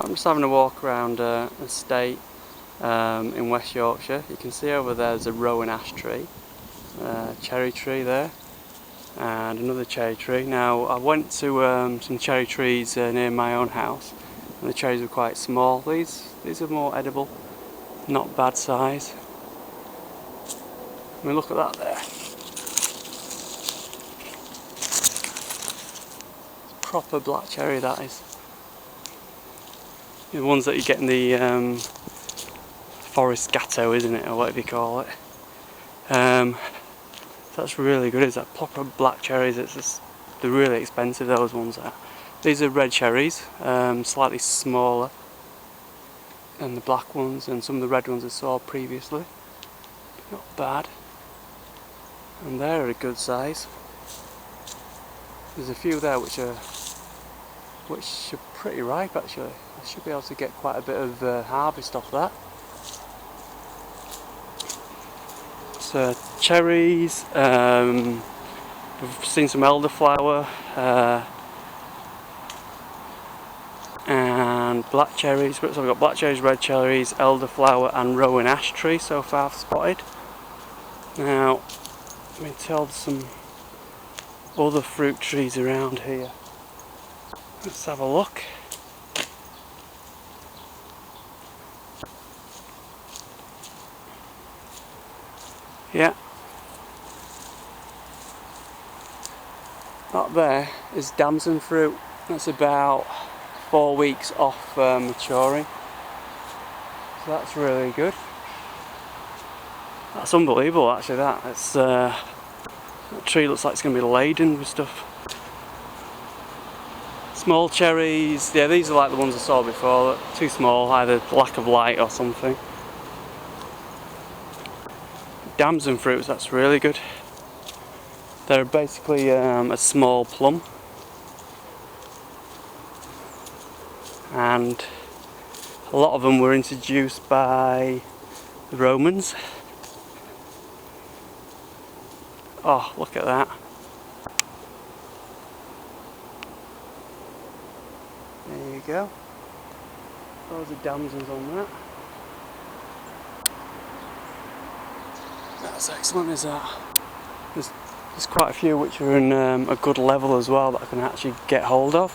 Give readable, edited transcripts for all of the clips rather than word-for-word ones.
I'm just having a walk around an estate in West Yorkshire. You can see over there's a rowan ash tree, cherry tree there, and another cherry tree. Now I went to some cherry trees near my own house, and the cherries were quite small. These are more edible, not bad size. I mean, look at that there. It's proper black cherry, that is. The ones that you get in the forest gatto, isn't it, or whatever you call it. That's really good. Is that proper black cherries? They're really expensive, those ones are. These are red cherries, slightly smaller than the black ones, and some of the red ones I saw previously. Not bad. And they're a good size. There's a few there which are pretty ripe actually. I should be able to get quite a bit of harvest off that. So cherries, we've seen some elderflower and black cherries. So we've got black cherries, red cherries, elderflower and rowan ash tree so far spotted. Now let me tell some other fruit trees around here. Let's have a look. Yeah, that there is damson fruit. That's about 4 weeks off maturing, so that's really good. That's unbelievable actually. That tree looks like it's going to be laden with stuff. Small cherries, yeah, these are like the ones I saw before. Too small, either lack of light or something. Damson fruits, that's really good. They're basically a small plum, and a lot of them were introduced by the Romans. Oh, look at that. There you go. Loads of damsons on that. That's excellent, is that? There's quite a few which are in a good level as well that I can actually get hold of.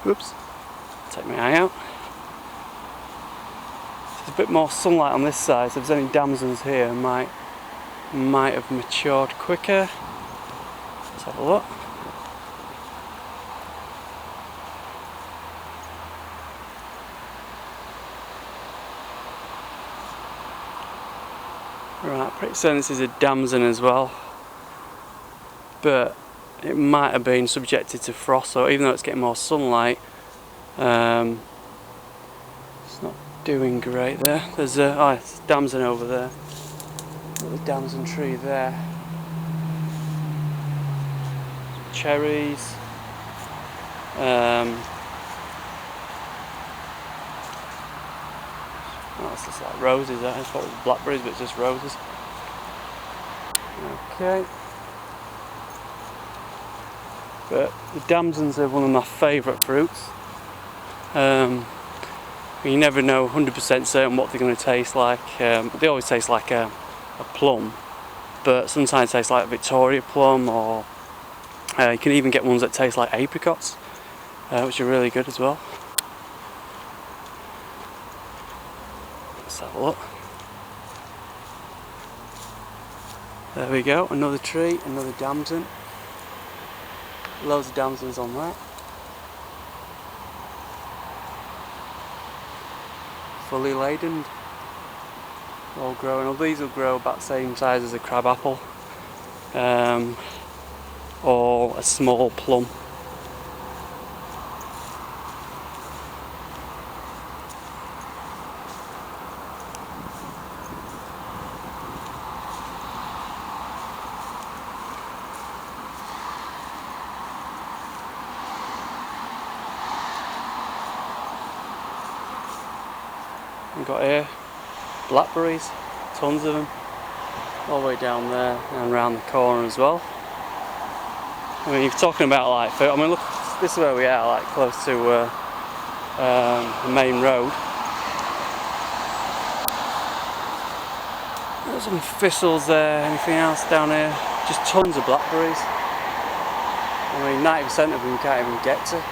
Oops, take my eye out. There's a bit more sunlight on this side, so if there's any damsons here, might have matured quicker. Let's have a look. Right, pretty certain this is a damson as well, but it might have been subjected to frost, so even though it's getting more sunlight, it's not doing great there. There's it's a damson over there. Got the damson tree there. Cherries. Oh, it's just like roses. I thought it was blackberries, but it's just roses. Okay. But the damsons are one of my favourite fruits. You never know 100% certain what they're going to taste like. They always taste like a plum, but sometimes they taste like a Victoria plum, or you can even get ones that taste like apricots, which are really good as well. Let's have a look. There we go, another tree, another damson. Loads of damsons on that. Fully laden. All growing. Well, these will grow about the same size as a crab apple, or a small plum. We've got here blackberries, tons of them, all the way down there and around the corner as well. I mean, you're talking about like, I mean, look this is where we are, like close to the main road. There's some thistles there. Anything else down here? Just tons of blackberries. I mean, 90% of them we can't even get to,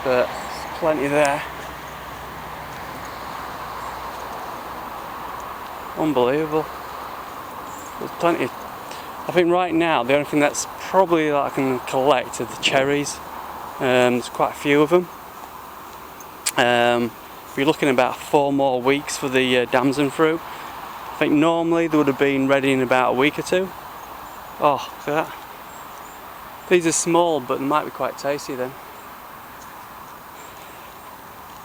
but there's plenty there. Unbelievable. There's plenty. I think right now the only thing that's probably that I can collect are the cherries. There's quite a few of them. We're looking about 4 more weeks for the damson fruit. I think normally they would have been ready in about a week or 2. Oh, look at that. These are small, but they might be quite tasty then.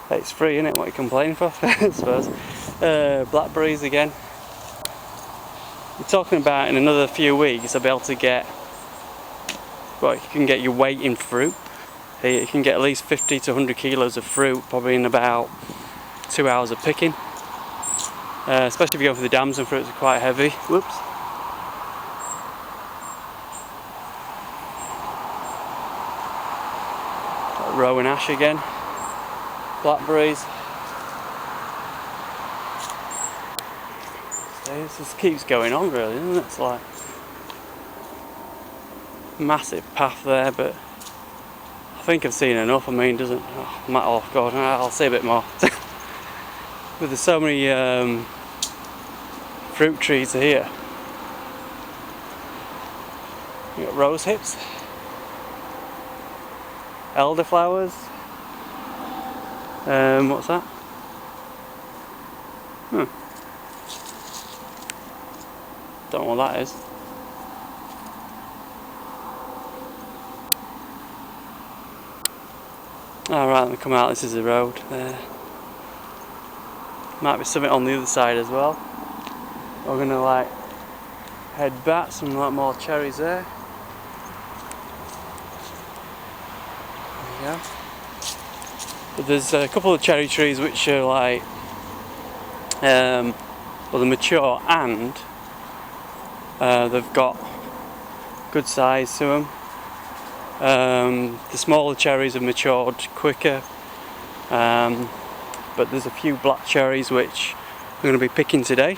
It's free, isn't it? What are you complaining for? I suppose. Blackberries again. We're talking about in another few weeks I'll be able to get, well, you can get your weight in fruit. You can get at least 50 to 100 kilos of fruit probably in about 2 hours of picking. Especially if you go for the damson fruits, are quite heavy. Whoops. Rowan ash again. Blackberries. This just keeps going on really, doesn't it? It's like massive path there, but I think I've seen enough. I mean, doesn't, oh god, I'll see a bit more. But there's so many fruit trees here. You got rose hips, elderflowers. What's that? Don't know what that is. Alright, let me come out. This is the road there. Might be something on the other side as well. We're gonna like head back. Some like more cherries there. There we go. But there's a couple of cherry trees which are like, well, they're mature and they've got good size to them. The smaller cherries have matured quicker, but there's a few black cherries which I'm going to be picking today.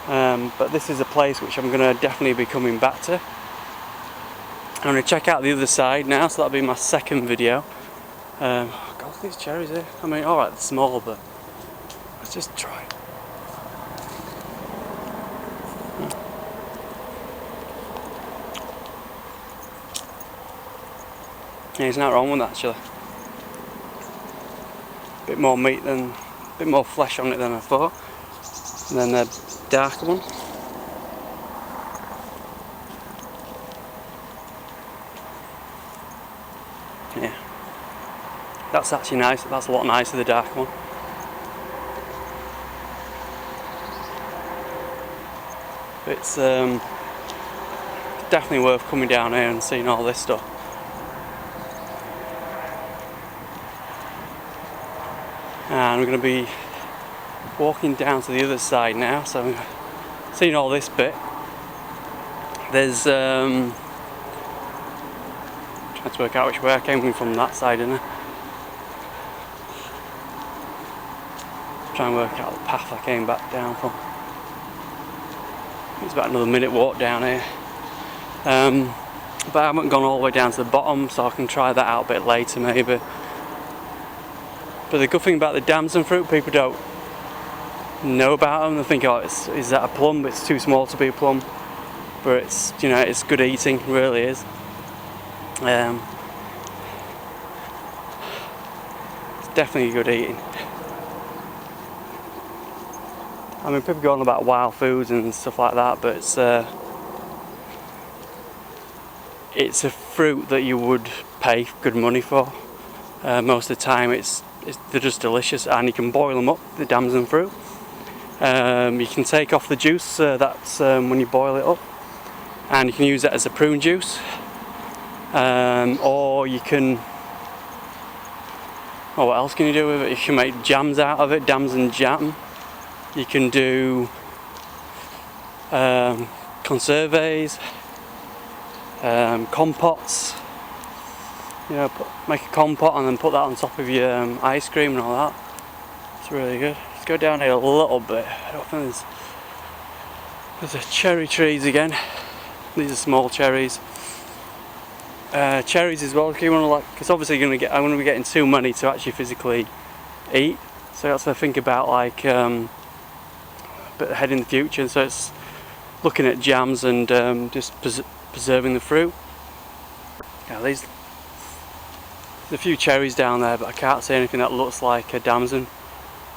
But this is a place which I'm going to definitely be coming back to. I'm going to check out the other side now, so that'll be my second video. God, these cherries here. I mean, alright, they're small, but let's just try it. Yeah, there's nothing wrong with that actually. Bit more meat than, bit more flesh on it than I thought. And then the darker one. Yeah, that's actually nice. That's a lot nicer, the dark one. It's definitely worth coming down here and seeing all this stuff. And we're going to be walking down to the other side now, so seeing all this bit. There's trying to work out which way I came from that side, isn't I? Try and work out the path I came back down from. It's about another minute walk down here. But I haven't gone all the way down to the bottom, so I can try that out a bit later maybe. But the good thing about the damson fruit, people don't know about them. They think, oh, is that a plum? It's too small to be a plum. But it's, you know, it's good eating, it really is. It's definitely good eating. I mean, people go on about wild foods and stuff like that, but it's a fruit that you would pay good money for. Most of the time they're just delicious, and you can boil them up, the damson fruit. You can take off the juice, that's when you boil it up, and you can use that as a prune juice. Or you can, oh, what else can you do with it? You can make jams out of it, damson jam. You can do conserves, compotes. You know, make a compote and then put that on top of your ice cream and all that. It's really good. Let's go down here a little bit. I don't think there's a cherry trees again. These are small cherries. Cherries as well. If you want to because obviously I'm going to be getting too many to actually physically eat. So that's what I think about a bit ahead in the future. So it's looking at jams and just preserving the fruit. Now there's a few cherries down there, but I can't see anything that looks like a damson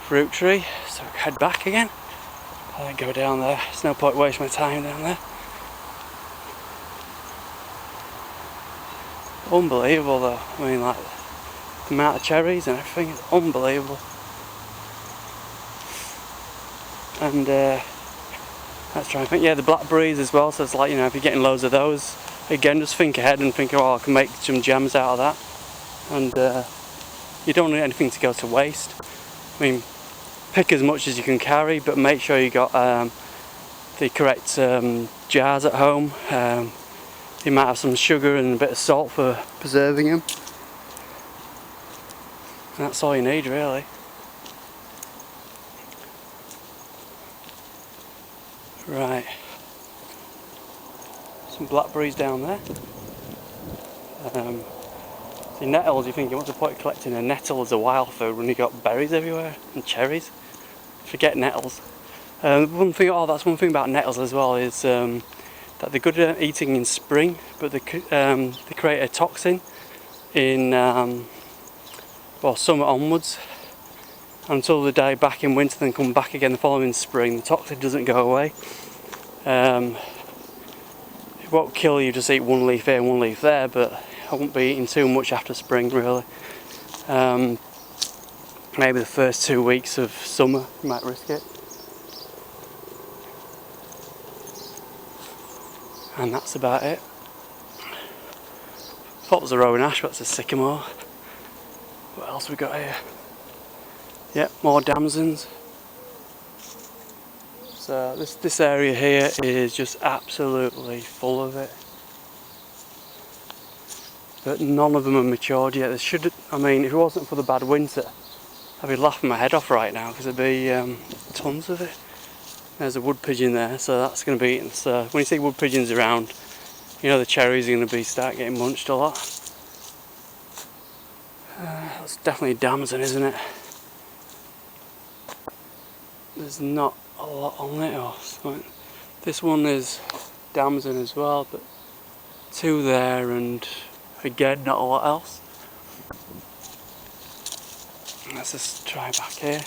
fruit tree. So head back again. I don't go down there. There's no point wasting my time down there. Unbelievable though. I mean, like the amount of cherries and everything is unbelievable. And let's try and think. Yeah, the blackberries as well. So it's like, you know, if you're getting loads of those, again, just think ahead and think, oh, I can make some jams out of that. And you don't want anything to go to waste. I mean, pick as much as you can carry, but make sure you got the correct jars at home. You might have some sugar and a bit of salt for preserving them. And that's all you need, really. Right. Some blackberries down there. See, nettles, you think, what's the point of collecting a nettle as a wild food when you've got berries everywhere and cherries? Forget nettles. That's one thing about nettles as well is that they're good at eating in spring, but they create a toxin in summer onwards until they die back in winter, then come back again the following spring. The toxin doesn't go away. It won't kill you, just eat one leaf here and one leaf there, but I won't be eating too much after spring really. Maybe the first 2 weeks of summer you might risk it. And that's about it. Thought it was a rowan ash, but it's a sycamore. What else we got here? Yep, more damsons. So this area here is just absolutely full of it. But none of them are matured yet. I mean, if it wasn't for the bad winter, I'd be laughing my head off right now because there'd be tons of it. There's a wood pigeon there, so that's going to be eaten. So when you see wood pigeons around, you know the cherries are going to start getting munched a lot. That's definitely a damson, isn't it? There's not a lot on it. This one is damson as well, but two there, and again not a lot else. Let's just try back here.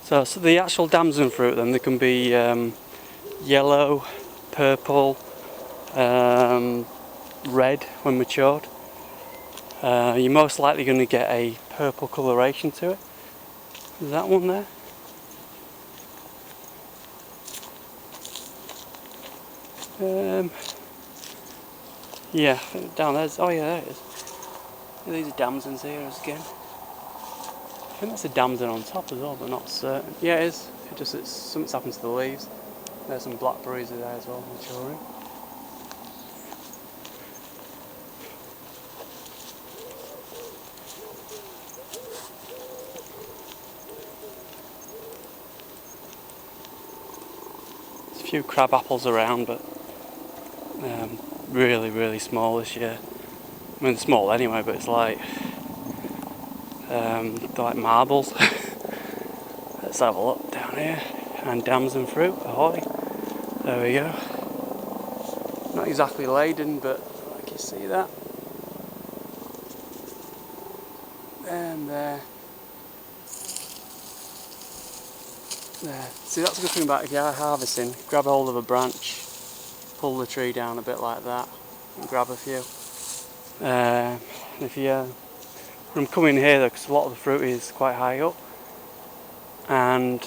So the actual damson fruit, then they can be yellow, purple, red when matured. You're most likely going to get a purple coloration to it. Is that one there? Yeah, down there. Oh yeah, there it is. These are damsons here again. I think that's a damson on top as well, but not certain. Yeah, it is. Something's happened to the leaves. There's some blackberries there as well, maturing. There's a few crab apples around, but really, really small this year. I mean, small anyway, but it's like they're like marbles. Let's have a look down here. And damson fruit, ahoy. There we go. Not exactly laden, but I can see that. And there. There. See, that's a good thing about if you are harvesting. Grab a hold of a branch, pull the tree down a bit like that, and grab a few. If you I'm coming here though, because a lot of the fruit is quite high up, and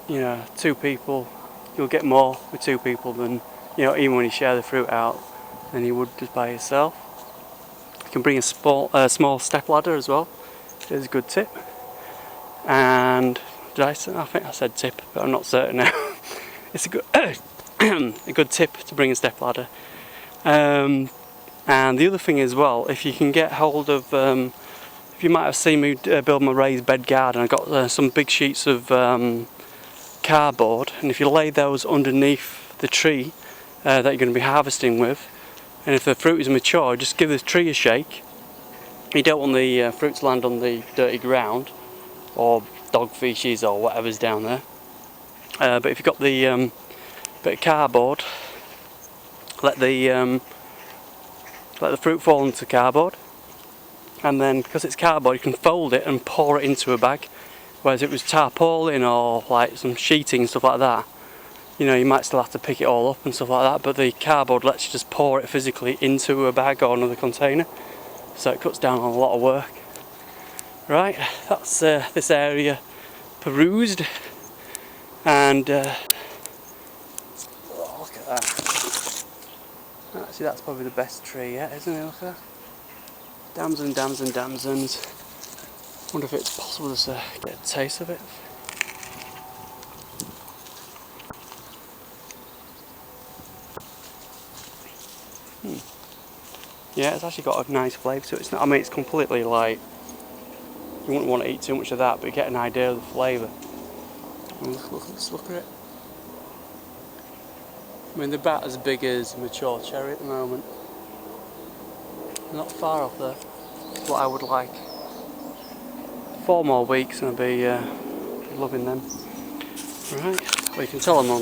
you know, two people, you'll get more with two people than, you know, even when you share the fruit out, than you would just by yourself. You can bring a small step ladder as well. It's a good tip. And I think I said tip, but I'm not certain now. It's a good a good tip to bring a step ladder. And the other thing as well, if you can get hold of, if you might have seen me build my raised bed garden, I got some big sheets of cardboard, and if you lay those underneath the tree that you're going to be harvesting with, and if the fruit is mature, just give the tree a shake. You don't want the fruit to land on the dirty ground or dog feces or whatever's down there. But if you've got the bit of cardboard, let the fruit fall into cardboard, and then because it's cardboard, you can fold it and pour it into a bag. Whereas if it was tarpaulin or like some sheeting and stuff like that, you know, you might still have to pick it all up and stuff like that. But the cardboard lets you just pour it physically into a bag or another container, so it cuts down on a lot of work. Right, that's this area perused, and oh, look at that. Actually, that's probably the best tree yet, isn't it? Look at that. Damson, damsons. Wonder if it's possible to get a taste of it. Yeah, it's actually got a nice flavour to it. It's not, I mean, it's completely like, you wouldn't want to eat too much of that, but you get an idea of the flavour. Look at it. I mean, they're about as big as a mature cherry at the moment. Not far off there. What I would like. 4 more weeks and I'll be loving them. Right, well, you can tell I'm on